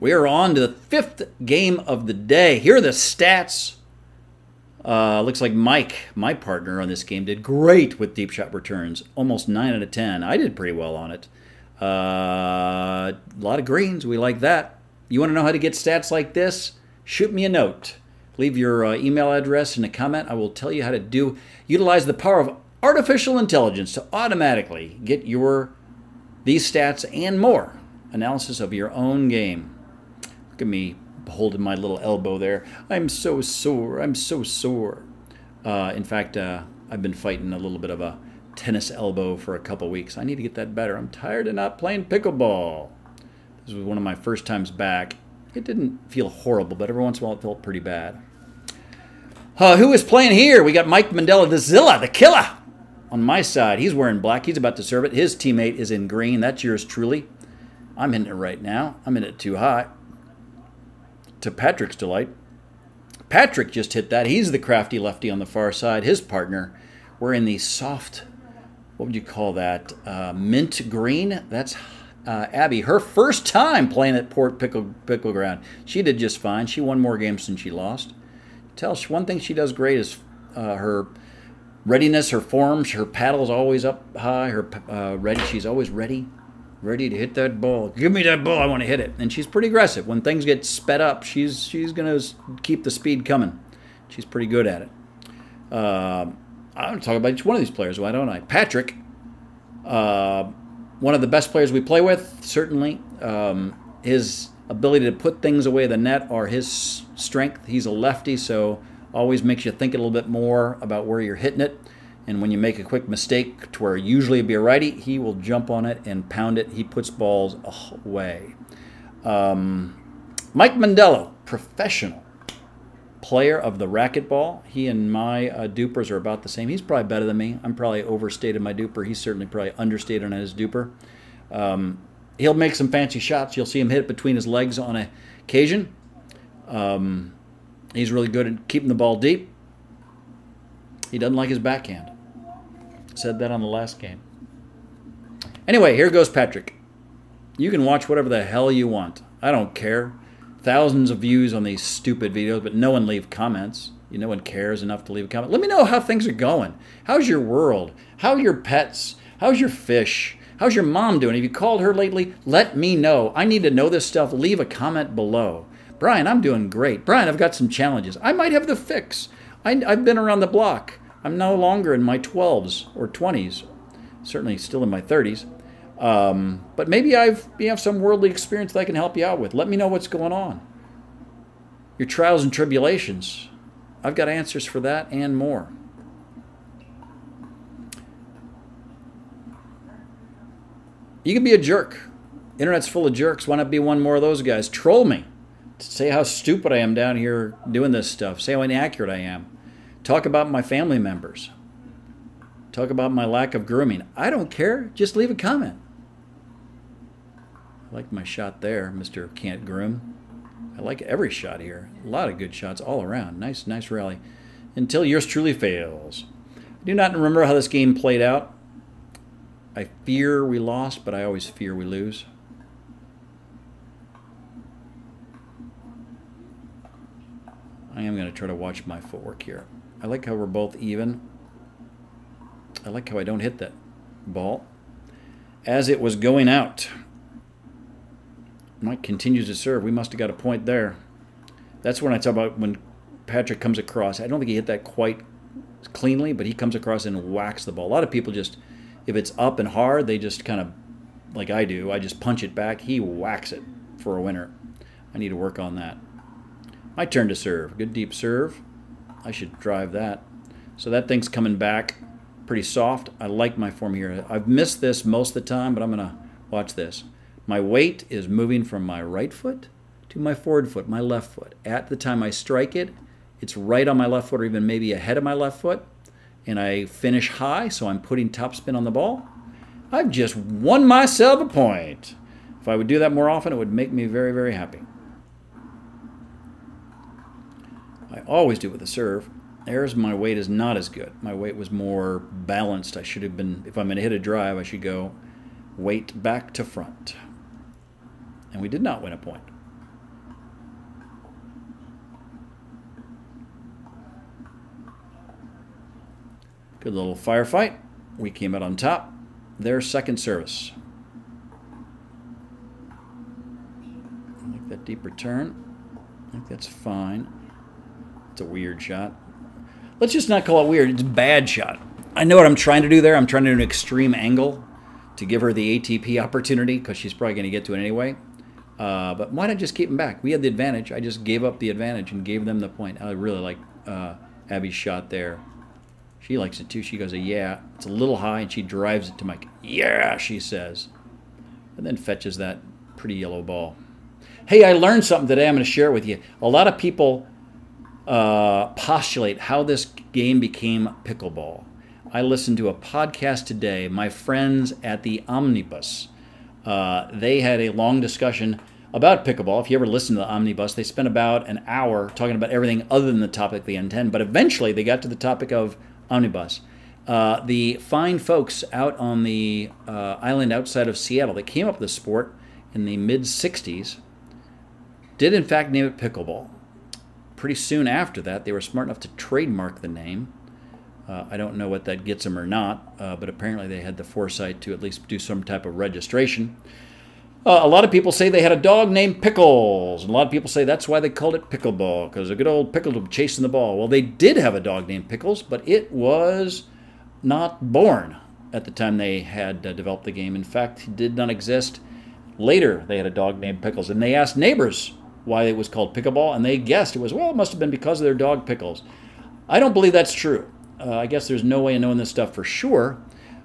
We are on to the 5th game of the day. Here are the stats. Looks like Mike, my partner on this game, did great with deep shot returns. Almost 9 out of 10. I did pretty well on it. A lot of greens. We like that. You want to know how to get stats like this? Shoot me a note. Leave your email address in a comment. I will tell you how to utilize the power of artificial intelligence to automatically get these stats and more analysis of your own game. Look at me holding my little elbow there. I'm so sore. I'm so sore. In fact, I've been fighting a little bit of a tennis elbow for a couple weeks. I need to get that better. I'm tired of not playing pickleball. This was one of my first times back. It didn't feel horrible, but every once in a while it felt pretty bad. Who is playing here? We got Mike Mandela, the Zilla, the killer. On my side, he's wearing black. He's about to serve it. His teammate is in green. That's yours truly. I'm hitting it right now. I'm hitting it too high. To Patrick's delight. Patrick just hit that. He's the crafty lefty on the far side. His partner, we're in the soft, what would you call that? Mint green. That's Abby. Her first time playing at Port Pickle Ground. She did just fine. She won more games than she lost. One thing she does great is her readiness, her forms. Her paddle's always up high. She's always ready to hit that ball. Give me that ball. I want to hit it. And she's pretty aggressive. When things get sped up, she's going to keep the speed coming. She's pretty good at it. I want to talk about each one of these players. Why don't I? Patrick, one of the best players we play with, certainly. His ability to put things away the net are his strength. He's a lefty, so always makes you think a little bit more about where you're hitting it. And when you make a quick mistake to where usually it'd be a righty, he will jump on it and pound it. He puts balls away. Mike Mandela, professional player of the racquetball. He and my DUPRs are about the same. He's probably better than me. I'm probably overstated my DUPR. He's certainly probably understated on his DUPR. He'll make some fancy shots. You'll see him hit it between his legs on occasion. He's really good at keeping the ball deep. He doesn't like his backhand. Said that on the last game. Anyway, here goes Patrick. You can watch whatever the hell you want. I don't care. Thousands of views on these stupid videos, but no one leave comments. No one cares enough to leave a comment. Let me know how things are going. How's your world? How are your pets? How's your fish? How's your mom doing? Have you called her lately? Let me know. I need to know this stuff. Leave a comment below. Brian, I'm doing great. Brian, I've got some challenges. I might have the fix. I've been around the block. I'm no longer in my 12s or 20s. Certainly still in my 30s. But maybe you have some worldly experience that I can help you out with. Let me know what's going on. Your trials and tribulations. I've got answers for that and more. You can be a jerk. Internet's full of jerks. Why not be one more of those guys? Troll me. Say how stupid I am down here doing this stuff. Say how inaccurate I am. Talk about my family members. Talk about my lack of grooming. I don't care. Just leave a comment. I like my shot there, Mr. Can't Groom. I like every shot here. A lot of good shots all around. Nice rally. Until yours truly fails. I do not remember how this game played out. I fear we lost, but I always fear we lose. I am going to try to watch my footwork here. I like how we're both even. I like how I don't hit that ball as it was going out. Mike continues to serve. We must have got a point there. That's when I talk about when Patrick comes across. I don't think he hit that quite cleanly, but he comes across and whacks the ball. A lot of people just, if it's up and hard, they just kind of, like I do, I just punch it back. He whacks it for a winner. I need to work on that. My turn to serve. Good deep serve. I should drive that. So that thing's coming back pretty soft. I like my form here. I've missed this most of the time, but I'm going to watch this. My weight is moving from my right foot to my forward foot, my left foot. At the time I strike it, it's right on my left foot or even maybe ahead of my left foot. And I finish high, so I'm putting topspin on the ball. I've just won myself a point. If I would do that more often, it would make me very, very happy. I always do with a serve. There's my weight is not as good. My weight was more balanced. I should have been, if I'm going to hit a drive, I should go weight back to front. And we did not win a point. Good little firefight. We came out on top. Their second service. I like that deep return. I think that's fine. It's a weird shot. Let's just not call it weird. It's a bad shot. I know what I'm trying to do there. I'm trying to do an extreme angle to give her the ATP opportunity because she's probably going to get to it anyway. But why not just keep them back? We had the advantage. I just gave up the advantage and gave them the point. I really like Abby's shot there. She likes it too. She goes, yeah. It's a little high, and she drives it to Mike. Yeah, she says. And then fetches that pretty yellow ball. Hey, I learned something today I'm going to share with you. A lot of people postulate how this game became pickleball. I listened to a podcast today. My friends at the Omnibus, they had a long discussion about pickleball. If you ever listen to the Omnibus, they spent about an hour talking about everything other than the topic they intend. But eventually they got to the topic of Omnibus. The fine folks out on the island outside of Seattle that came up with the sport in the mid-'60s did in fact name it pickleball. Pretty soon after that, they were smart enough to trademark the name. I don't know what that gets them or not, but apparently they had the foresight to at least do some type of registration. A lot of people say they had a dog named Pickles, and a lot of people say that's why they called it pickleball, because a good old Pickle was chasing the ball. Well, they did have a dog named Pickles, but it was not born at the time they had developed the game. In fact, it did not exist. Later, they had a dog named Pickles, and they asked neighbors why it was called pickleball, and they guessed it was, well, it must have been because of their dog Pickles. I don't believe that's true. I guess there's no way of knowing this stuff for sure,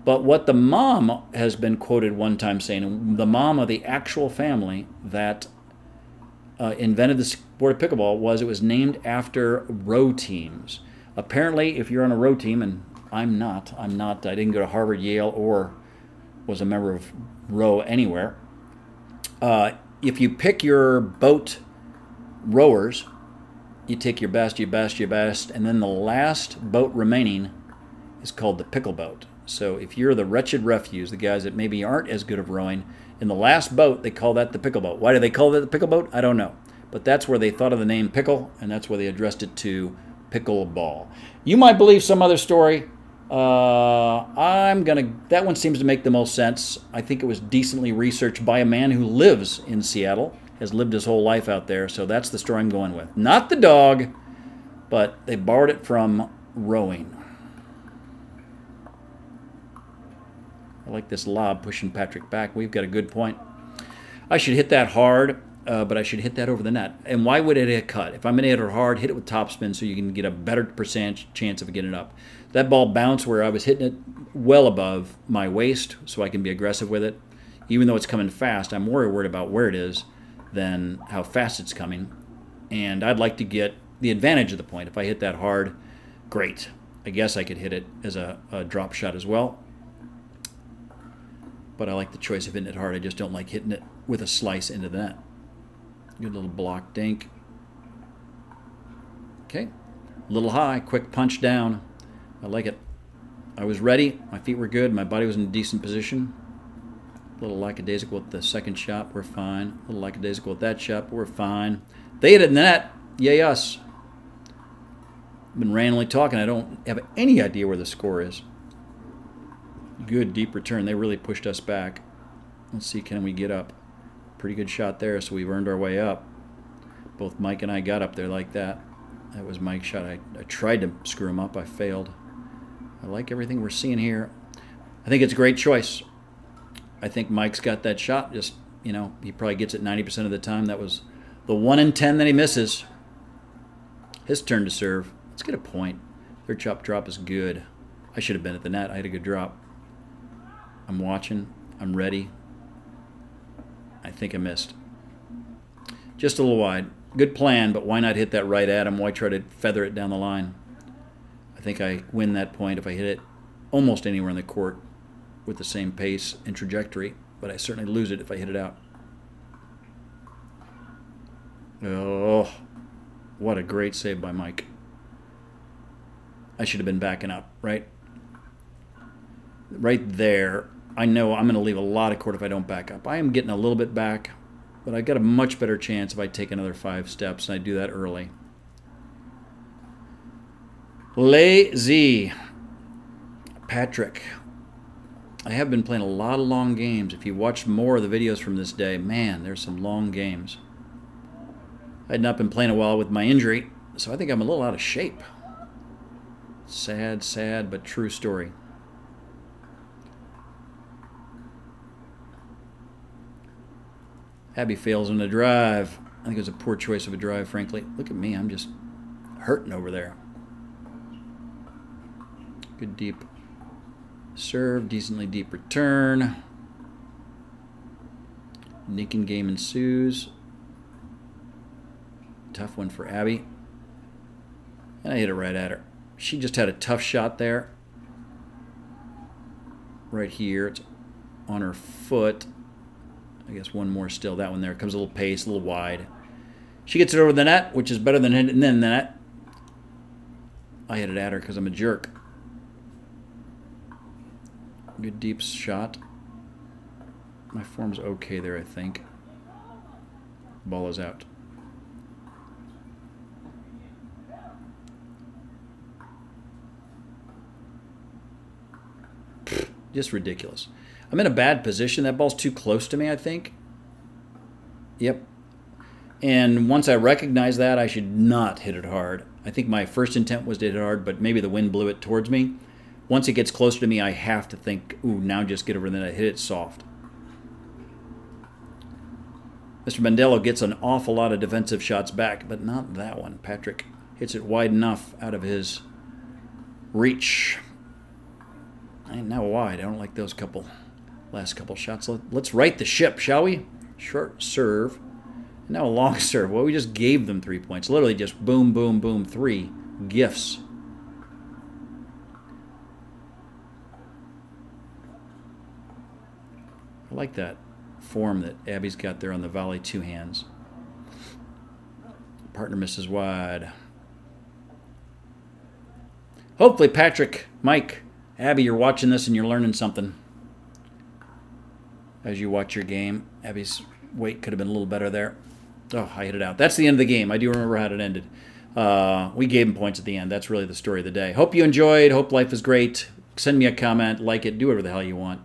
but what the mom has been quoted one time saying, the mom of the actual family that invented the sport of pickleball, was it was named after row teams. Apparently, if you're on a row team, and I'm not, I didn't go to Harvard, Yale, or was a member of row anywhere. If you pick your boat rowers, you take your best, and then the last boat remaining is called the pickle boat. So if you're the wretched refuse, the guys that maybe aren't as good of rowing, in the last boat, they call that the pickle boat. Why do they call it the pickle boat? I don't know. But that's where they thought of the name pickle, and that's where they addressed it to pickleball. You might believe some other story. That one seems to make the most sense. I think it was decently researched by a man who lives in Seattle, has lived his whole life out there, so that's the story I'm going with. Not the dog, but they borrowed it from rowing. I like this lob pushing Patrick back. We've got a good point. I should hit that hard, but I should hit that over the net. And why would it hit cut? If I'm going to hit it hard, hit it with topspin so you can get a better percentage chance of getting it up. That ball bounced where I was hitting it well above my waist, so I can be aggressive with it. Even though it's coming fast, I'm more worried about where it is than how fast it's coming. And I'd like to get the advantage of the point. If I hit that hard, great. I guess I could hit it as a drop shot as well. But I like the choice of hitting it hard. I just don't like hitting it with a slice into the net. Good little block dink. Okay. A little high, quick punch down. I like it. I was ready. My feet were good. My body was in a decent position. A little lackadaisical with the second shot. We're fine. A little lackadaisical with that shot, but we're fine. They hit it in the net. Yay us. I've been randomly talking. I don't have any idea where the score is. Good deep return. They really pushed us back. Let's see, can we get up? Pretty good shot there, so we've earned our way up. Both Mike and I got up there like that. That was Mike's shot. I tried to screw him up. I failed. I like everything we're seeing here. I think it's a great choice. I think Mike's got that shot. Just, you know, he probably gets it 90% of the time. That was the 1 in 10 that he misses. His turn to serve. Let's get a point. Their chop drop is good. I should have been at the net. I had a good drop. I'm watching. I'm ready. I think I missed. Just a little wide. Good plan, but why not hit that right at him? Why try to feather it down the line? I think I win that point if I hit it almost anywhere in the court with the same pace and trajectory, but I certainly lose it if I hit it out. Oh, what a great save by Mike. I should have been backing up, right? Right there, I know I'm going to leave a lot of court if I don't back up. I am getting a little bit back, but I got a much better chance if I take another 5 steps, and I do that early. Lazy. Patrick. I have been playing a lot of long games. If you watched more of the videos from this day, man, there's some long games. I had not been playing a while with my injury, so I think I'm a little out of shape. Sad, sad, but true story. Abby fails on the drive. I think it was a poor choice of a drive, frankly. Look at me, I'm just hurting over there. Good deep serve, decently deep return. Nicking game ensues. Tough one for Abby. And I hit it right at her. She just had a tough shot there. Right here. It's on her foot. I guess one more still. That one there. Comes a little pace, a little wide. She gets it over the net, which is better than hitting in the net. I hit it at her because I'm a jerk. Good deep shot. My form's okay there, I think. Ball is out. Just ridiculous. I'm in a bad position. That ball's too close to me, I think. Yep. And once I recognize that, I should not hit it hard. I think my first intent was to hit it hard, but maybe the wind blew it towards me. Once it gets closer to me, I have to think, ooh, now just get over there and hit it soft. Mr. Bandello gets an awful lot of defensive shots back, but not that one. Patrick hits it wide enough out of his reach. And now wide. I don't like those last couple shots. Let's right the ship, shall we? Short serve. And now a long serve. Well, we just gave them 3 points. Literally just boom, boom, boom, 3 gifts. I like that form that Abby's got there on the volley, 2 hands. Partner misses wide. Hopefully, Patrick, Mike, Abby, you're watching this and you're learning something as you watch your game. Abby's weight could have been a little better there. Oh, I hit it out. That's the end of the game. I do remember how it ended. We gave him points at the end. That's really the story of the day. Hope you enjoyed. Hope life is great. Send me a comment, like it, do whatever the hell you want.